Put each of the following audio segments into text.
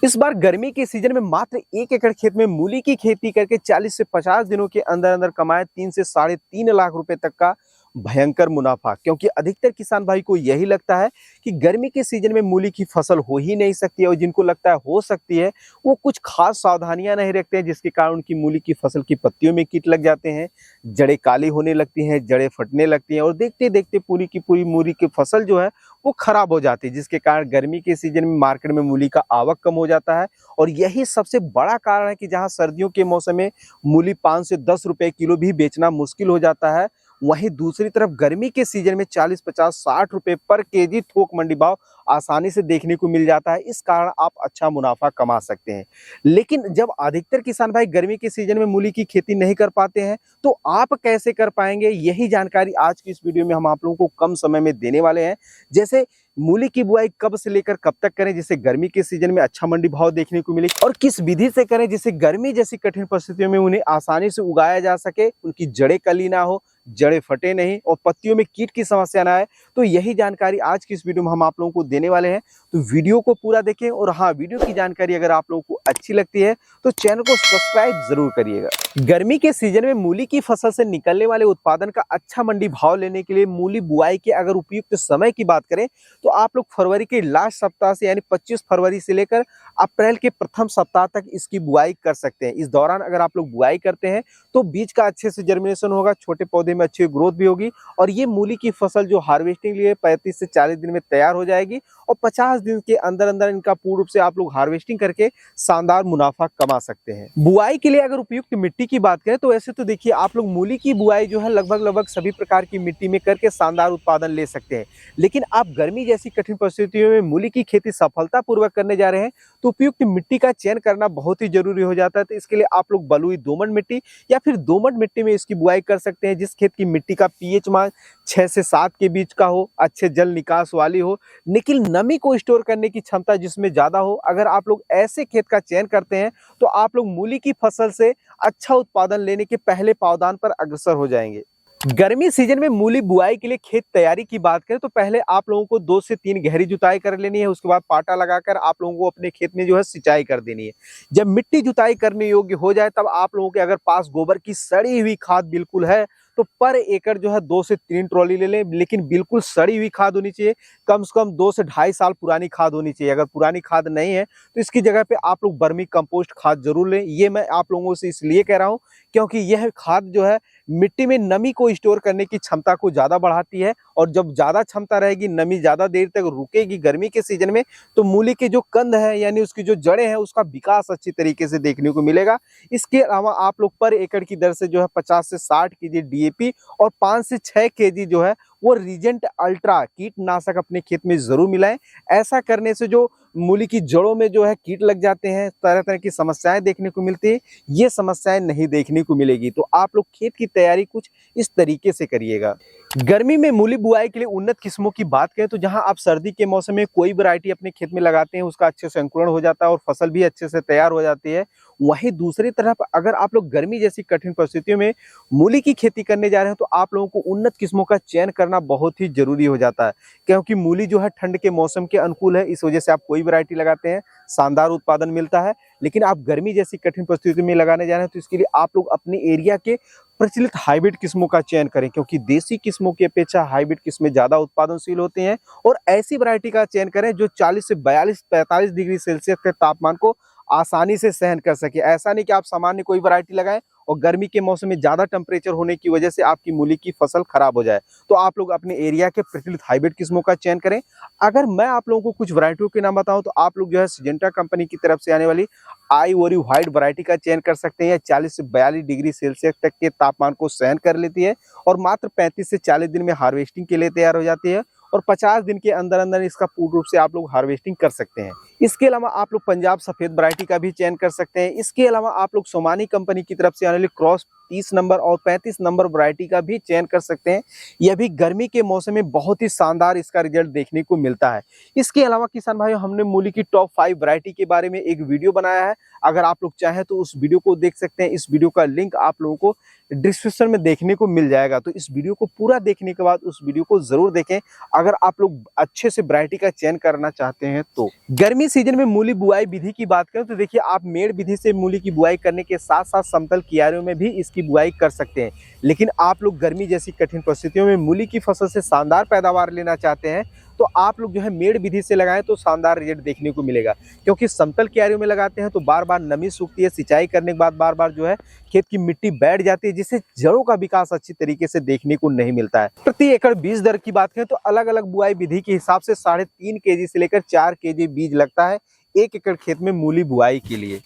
इस बार गर्मी के सीजन में मात्र 1 एकड़ खेत में मूली की खेती करके 40 से 50 दिनों के अंदर अंदर कमाए 3 से साढ़े 3 लाख रुपए तक का भयंकर मुनाफा। क्योंकि अधिकतर किसान भाई को यही लगता है कि गर्मी के सीजन में मूली की फसल हो ही नहीं सकती है, और जिनको लगता है हो सकती है वो कुछ खास सावधानियां नहीं रखते हैं, जिसके कारण उनकी मूली की फसल की पत्तियों में कीट लग जाते हैं, जड़ें काली होने लगती हैं, जड़ें फटने लगती हैं और देखते देखते पूरी की पूरी मूली की फसल जो है वो खराब हो जाती है, जिसके कारण गर्मी के सीजन में मार्केट में मूली का आवक कम हो जाता है। और यही सबसे बड़ा कारण है कि जहां सर्दियों के मौसम में मूली 5 से 10 रुपए किलो भी बेचना मुश्किल हो जाता है, वहीं दूसरी तरफ गर्मी के सीजन में 40, 50, 60 रुपए पर केजी थोक मंडी भाव आसानी से देखने को मिल जाता है। इस कारण आप अच्छा मुनाफा कमा सकते हैं। लेकिन जब अधिकतर किसान भाई गर्मी के सीजन में मूली की खेती नहीं कर पाते हैं, तो आप कैसे कर पाएंगे, यही जानकारी आज की इस वीडियो में हम आप लोगों को कम समय में देने वाले हैं। जैसे मूली की बुआई कब से लेकर कब तक करें जिससे गर्मी के सीजन में अच्छा मंडी भाव देखने को मिले, और किस विधि से करें जिससे गर्मी जैसी कठिन परिस्थितियों में उन्हें आसानी से उगाया जा सके, उनकी जड़ें कली ना हो, जड़ें फटे नहीं और पत्तियों में कीट की समस्या ना आए। तो यही जानकारी आज की इस वीडियो में हम आप लोगों को देने वाले हैं। तो वीडियो को पूरा देखें, और हाँ, वीडियो की जानकारी अगर आप लोगों को अच्छी लगती है तो चैनल को सब्सक्राइब जरूर करिएगा। गर्मी के सीजन में मूली की फसल से निकलने वाले उत्पादन का अच्छा मंडी भाव लेने के लिए मूली बुआई के अगर उपयुक्त समय की बात करें तो आप लोग फरवरी के लास्ट सप्ताह से यानी 25 फरवरी से लेकर अप्रैल के प्रथम सप्ताह तक इसकी बुआई कर सकते हैं। इस दौरान अगर आप लोग बुआई करते हैं तो बीज का अच्छे से जर्मिनेशन होगा, छोटे पौधे में अच्छी ग्रोथ भी होगी, और ये मूली की फसल जो हार्वेस्टिंग लिए 35 से 40 दिन में तैयार हो जाएगी, और 50 दिन के अंदर अंदर इनका पूर्ण रूप से आप लोग हार्वेस्टिंग करके शानदार मुनाफा कमा सकते हैं। बुआई के लिए अगर उपयुक्त मिट्टी की बात करें तो ऐसे तो देखिए, आप लोग मूली की बुआई जो है लगभग सभी प्रकार की मिट्टी में करके शानदार उत्पादन ले सकते हैं। लेकिन आप गर्मी जैसी कठिन परिस्थितियों में मूली की खेती सफलतापूर्वक करने जा रहे हैं तो उपयुक्त मिट्टी का चयन करना बहुत ही जरूरी हो जाता है। तो इसके लिए आप लोग बलुई दोमट मिट्टी या फिर दोमट मिट्टी में इसकी बुआई कर सकते हैं, जिस खेत की मिट्टी का पीएच मान 6 से 7 के बीच का हो, अच्छे जल निकास वाली हो, लेकिन नमी को स्टोर करने की क्षमता जिसमें ज्यादा हो। अगर आप लोग ऐसे खेत का चयन करते हैं तो आप लोग मूली की फसल से अच्छा उत्पादन लेने के पहले पावदान पर अग्रसर हो जाएंगे। गर्मी सीजन में मूली बुआई के लिए खेत तैयारी की बात करें तो पहले आप लोगों को 2 से 3 गहरी जुताई कर लेनी है। उसके बाद पाटा लगाकर आप लोगों को अपने खेत में जो है सिंचाई कर देनी है। जब मिट्टी जुताई करने योग्य हो जाए तब आप लोगों के अगर पास गोबर की सड़ी हुई खाद बिल्कुल है तो पर एकड़ जो है 2 से 3 ट्रॉली ले लें, लेकिन बिल्कुल सड़ी हुई खाद होनी चाहिए। कम से कम 2 से ढाई साल पुरानी खाद होनी चाहिए। अगर पुरानी खाद नहीं है तो इसकी जगह पे आप लोग वर्मी कंपोस्ट खाद जरूर लें। ये मैं आप लोगों से इसलिए कह रहा हूँ क्योंकि यह खाद जो है मिट्टी में नमी को स्टोर करने की क्षमता को ज्यादा बढ़ाती है, और जब ज्यादा क्षमता रहेगी, नमी ज्यादा देर तक रुकेगी गर्मी के सीजन में, तो मूली के जो कंद है यानी उसकी जो जड़ें हैं उसका विकास अच्छी तरीके से देखने को मिलेगा। इसके अलावा आप लोग पर एकड़ की दर से जो है 50 से 60 केजी डीएपी और 5 से 6 केजी जो है वो रीजेंट अल्ट्रा कीटनाशक अपने खेत में जरूर मिलाएं। ऐसा करने से जो मूली की जड़ों में जो है कीट लग जाते हैं, तरह तरह की समस्याएं देखने को मिलती है, ये समस्याएं नहीं देखने को मिलेगी। तो आप लोग खेत की तैयारी कुछ इस तरीके से करिएगा। गर्मी में मूली बुआई के लिए उन्नत किस्मों की बात करें तो जहां आप सर्दी के मौसम में कोई वैरायटी अपने खेत में लगाते हैं उसका अच्छे से अंकुरण हो जाता है और फसल भी अच्छे से तैयार हो जाती है। वहीं दूसरी तरफ अगर आप लोग गर्मी जैसी कठिन परिस्थितियों में मूली की खेती करने जा रहे हैं तो आप लोगों को उन्नत किस्मों का चयन करना बहुत ही जरूरी हो जाता है, क्योंकि मूली जो है ठंड के मौसम के अनुकूल है। इस वजह से आप कोई वैरायटी लगाते हैं शानदार उत्पादन मिलता है। लेकिन आप गर्मी जैसी कठिन परिस्थितियों में लगाने जा रहे हैं तो इसके लिए आप लोग अपने एरिया के प्रचलित हाइब्रिड किस्मों का चयन करें, क्योंकि देसी किस्मों की अपेक्षा हाइब्रिड किस्में ज्यादा उत्पादनशील होते हैं। और ऐसी वैरायटी का चयन करें जो 40 से 42, 45 डिग्री सेल्सियस के तापमान को आसानी से सहन कर सके। ऐसा नहीं कि आप सामान्य कोई वैरायटी लगाएं और गर्मी के मौसम में ज्यादा टेम्परेचर होने की वजह से आपकी मूली की फसल खराब हो जाए। तो आप लोग अपने एरिया के प्रचलित हाइब्रिड किस्मों का चयन करें। अगर मैं आप लोगों को कुछ वैरायटियों के नाम बताऊं तो आप लोग जो है सिजेंटा कंपनी की तरफ से आने वाली आईवरी व्हाइट वैरायटी का चयन कर सकते हैं। 40 से 42 डिग्री सेल्सियस तक के तापमान को सहन कर लेती है और मात्र 35 से 40 दिन में हार्वेस्टिंग के लिए तैयार हो जाती है, और 50 दिन के अंदर अंदर इसका पूर्ण रूप से आप लोग हार्वेस्टिंग कर सकते हैं। इसके अलावा आप लोग पंजाब सफेद वैरायटी का भी चयन कर सकते हैं। इसके अलावा आप लोग सोमानी कंपनी की तरफ से आने वाली क्रॉस 30 नंबर और 35 नंबर वैरायटी का भी चयन कर सकते हैं। यह भी गर्मी के मौसम में बहुत ही शानदार इसका रिजल्ट देखने को मिलता है। इसके अलावा किसान भाइयों, हमने मूली की टॉप 5 वैरायटी के बारे में एक वीडियो बनाया है। अगर आप लोग चाहें तो उस वीडियो को देख सकते हैं। इस वीडियो का लिंक आप लोगों को डिस्क्रिप्शन में देखने को मिल जाएगा। तो इस वीडियो को पूरा देखने के बाद उस वीडियो को जरूर देखें, अगर आप लोग अच्छे से वैरायटी का चयन करना चाहते हैं तो। गर्मी सीजन में मूली बुआई विधि की बात करें तो देखिए, आप मेड़ विधि से मूली की बुआई करने के साथ साथ समतल कियारियों में भी इसकी बुआई कर सकते हैं। लेकिन आप लोग गर्मी जैसी कठिन परिस्थितियों में मूली की फसल से शानदार पैदावार लेना चाहते हैं तो आप लोग जो है मेड़ विधि से लगाएं तो शानदार रिजल्ट देखने को मिलेगा। क्योंकि समतल क्यारियों में लगाते हैं तो बार बार नमी सूखती है, सिंचाई करने के बाद बार बार जो है खेत की मिट्टी बैठ जाती है, जिससे जड़ों का विकास अच्छी तरीके से देखने को नहीं मिलता है। प्रति एकड़ बीज दर की बात करें तो अलग अलग बुआई विधि के हिसाब से 3.5 केजी से लेकर 4 केजी बीज लगता है 1 एकड़ खेत में मूली बुआई के लिए।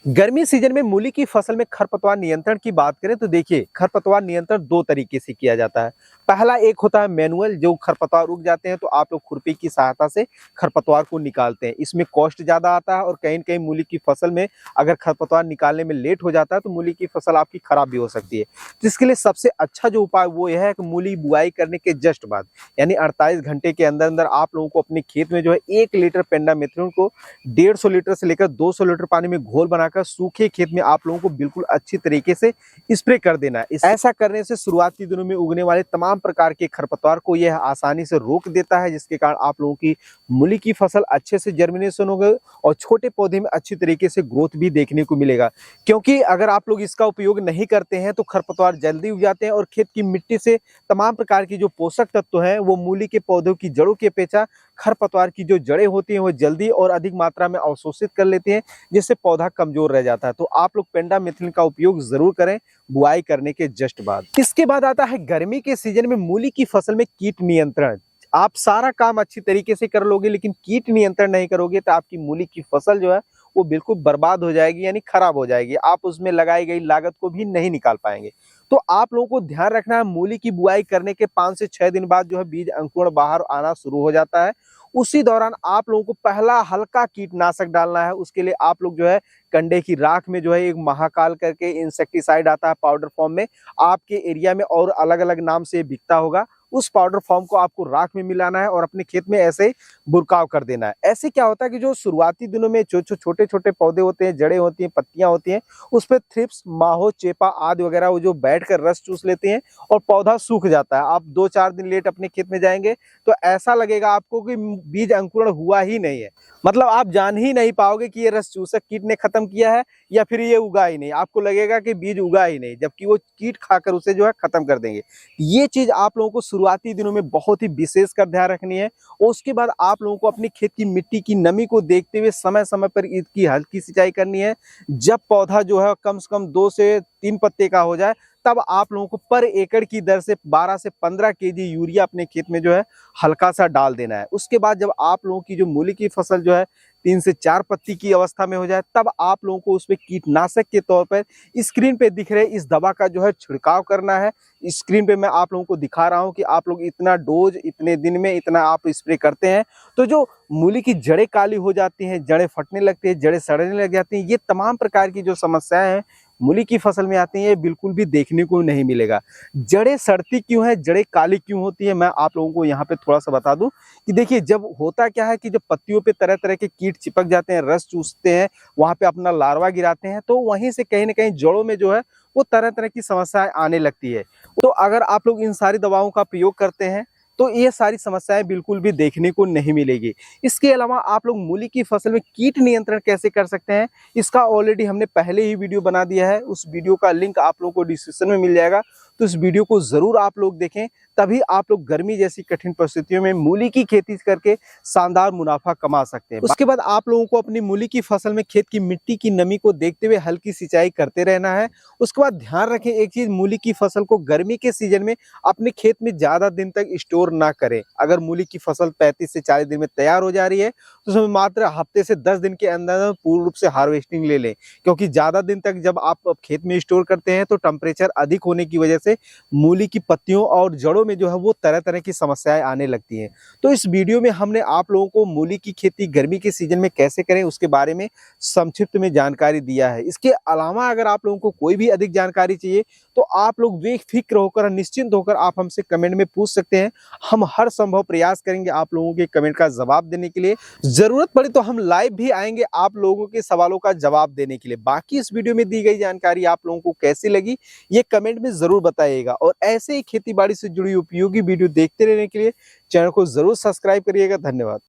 गर्मी सीजन में मूली की फसल में खरपतवार नियंत्रण की बात करें तो देखिए, खरपतवार नियंत्रण 2 तरीके से किया जाता है। पहला एक होता है मैनुअल, जो खरपतवार उग जाते हैं तो आप लोग खुरपी की सहायता से खरपतवार को निकालते हैं। इसमें कॉस्ट ज्यादा आता है और कहीं न कहीं मूली की फसल में अगर खरपतवार निकालने में लेट हो जाता है तो मूली की फसल आपकी खराब भी हो सकती है। तो इसके लिए सबसे अच्छा जो उपाय वो यह है कि मूली बुआई करने के जस्ट बाद यानी 48 घंटे के अंदर अंदर आप लोगों को अपने खेत में जो है 1 लीटर पेंडामिथ्रिन को 150 लीटर से लेकर 200 लीटर पानी में घोल बनाकर सूखे खेत में आप लोगों को बिल्कुल अच्छी तरीके से स्प्रे कर देना है। ऐसा करने से शुरुआती दिनों में उगने वाले तमाम प्रकार के खरपतवार को यह आसानी से रोक देता है, जिसके कारण आप लोगों की मूली की फसल अच्छे से जर्मिनेशन होगा और छोटे पौधे में अच्छी तरीके से ग्रोथ भी देखने को मिलेगा। क्योंकि अगर आप लोग इसका उपयोग नहीं करते हैं तो खरपतवार जल्दी उग जाते हैं और खेत की मिट्टी से तमाम प्रकार की जो पोषक तत्व हैं वो मूली के पौधों की जड़ों की अपेक्षा खरपतवार की जो जड़ें होती हैं वो जल्दी और अधिक मात्रा में अवशोषित कर लेती हैं, जिससे पौधा कमजोर रह जाता है। तो आप लोग पेंडामिथ्रिन का उपयोग जरूर करें बुआई करने के जस्ट बाद। इसके बाद आता है गर्मी के सीजन में मूली की फसल में कीट नियंत्रण। आप सारा काम अच्छी तरीके से कर लोगे लेकिन कीट नियंत्रण नहीं करोगे तो आपकी मूली की फसल जो है वो बिल्कुल बर्बाद हो जाएगी, यानी खराब हो जाएगी। आप उसमें लगाई गई लागत को भी नहीं निकाल पाएंगे। तो आप लोगों को ध्यान रखना है, मूली की बुआई करने के 5 से 6 दिन बाद जो है बीज अंकुरण बाहर आना शुरू हो जाता है। उसी दौरान आप लोगों को पहला हल्का कीटनाशक डालना है। उसके लिए आप लोग जो है कंडे की राख में जो है एक महाकाल करके इंसेक्टिसाइड आता है पाउडर फॉर्म में, आपके एरिया में और अलग अलग नाम से बिकता होगा। उस पाउडर फॉर्म को आपको राख में मिलाना है और अपने खेत में ऐसे बुरकाव कर देना है। ऐसे क्या होता है कि जो शुरुआती दिनों में छोटे छोटे पौधे होते हैं, जड़ें होती हैं, पत्तियां होती हैं, उस पर थ्रिप्स, माहो, चेपा आदि वगैरह वो जो बैठकर रस चूस लेते हैं और पौधा सूख जाता है। आप 2-4 दिन लेट अपने खेत में जाएंगे तो ऐसा लगेगा आपको कि बीज अंकुरण हुआ ही नहीं है। मतलब आप जान ही नहीं पाओगे कि ये रस चूसक कीट ने खत्म किया है या फिर ये उगा ही नहीं। आपको लगेगा कि बीज उगा ही नहीं, जबकि वो कीट खाकर उसे जो है खत्म कर देंगे। ये चीज आप लोगों को शुरुआती दिनों में बहुत ही विशेष कर ध्यान रखनी है। और उसके बाद आप लोगों को अपने खेत की मिट्टी की नमी को देखते हुए समय समय पर इसकी हल्की सिंचाई करनी है। जब पौधा जो है कम से कम 2 से 3 पत्ते का हो जाए तब आप लोगों को पर एकड़ की दर से 12 से 15 केजी यूरिया अपने खेत में जो है हल्का सा डाल देना है। उसके बाद जब आप लोगों की जो मूली की फसल जो है 3 से 4 पत्ती की अवस्था में हो जाए तब आप लोगों को उसमें कीटनाशक के तौर पर स्क्रीन पे दिख रहे इस दवा का जो है छिड़काव करना है। स्क्रीन पे मैं आप लोगों को दिखा रहा हूं कि आप लोग इतना डोज इतने दिन में इतना आप स्प्रे करते हैं तो जो मूली की जड़ें काली हो जाती हैं, जड़ें फटने लगती हैं, जड़ें सड़ने लग जाती हैं, ये तमाम प्रकार की जो समस्याएं हैं मूली की फसल में आती हैं, ये बिल्कुल भी देखने को नहीं मिलेगा। जड़ें सड़ती क्यों है, जड़ें काली क्यों होती है, मैं आप लोगों को यहाँ पे थोड़ा सा बता दूं कि देखिए, जब होता क्या है कि जब पत्तियों पे तरह तरह के कीट चिपक जाते हैं, रस चूसते हैं, वहां पे अपना लार्वा गिराते हैं, तो वहीं से कहीं ना कहीं जड़ों में जो है वो तरह तरह की समस्याएं आने लगती है। तो अगर आप लोग इन सारी दवाओं का प्रयोग करते हैं तो ये सारी समस्याएं बिल्कुल भी देखने को नहीं मिलेगी। इसके अलावा आप लोग मूली की फसल में कीट नियंत्रण कैसे कर सकते हैं, इसका ऑलरेडी हमने पहले ही वीडियो बना दिया है। उस वीडियो का लिंक आप लोगों को डिस्क्रिप्शन में मिल जाएगा, तो इस वीडियो को जरूर आप लोग देखें, तभी आप लोग गर्मी जैसी कठिन परिस्थितियों में मूली की खेती करके शानदार मुनाफा कमा सकते हैं। उसके बाद आप लोगों को अपनी मूली की फसल में खेत की मिट्टी की नमी को देखते हुए हल्की सिंचाई करते रहना है। उसके बाद ध्यान रखें एक चीज, मूली की फसल को गर्मी के सीजन में अपने खेत में ज्यादा दिन तक स्टोर ना करें। अगर मूली की फसल 35 से 40 दिन में तैयार हो जा रही है तो उसमें मात्र हफ्ते से 10 दिन के अंदर पूर्ण रूप से हार्वेस्टिंग ले लें, क्योंकि ज्यादा दिन तक जब आप खेत में स्टोर करते हैं तो टेम्परेचर अधिक होने की वजह से मूली की पत्तियों और जड़ों में जो है वो तरह-तरह की समस्याएँ आने लगती हैं। तो इस वीडियो में हमने आप लोगों को मूली की खेती गर्मी के सीज़न में कैसे करें उसके बारे में संक्षिप्त में जानकारी दिया है। इसके अलावा अगर आप लोगों को कोई भी अधिक जानकारी चाहिए तो आप लोग बेफ़िक्र होकर और निश्चिंत होकर आप हमसे कमेंट में पूछ सकते हैं। हम हर संभव प्रयास करेंगे आप लोगों के कमेंट का जवाब देने के लिए। ज़रूरत पड़े तो हम लाइव भी आएँगे आप लोगों के सवालों का जवाब देने के लिए। बाकी इस वीडियो में दी गई जानकारी आप लोगों को कैसी लगी ये कमेंट में ज़रूर बताइएगा और ऐसे ही खेती-बाड़ी से जुड़ी उपयोगी वीडियो देखते रहने के लिए चैनल को ज़रूर सब्सक्राइब करिएगा। धन्यवाद।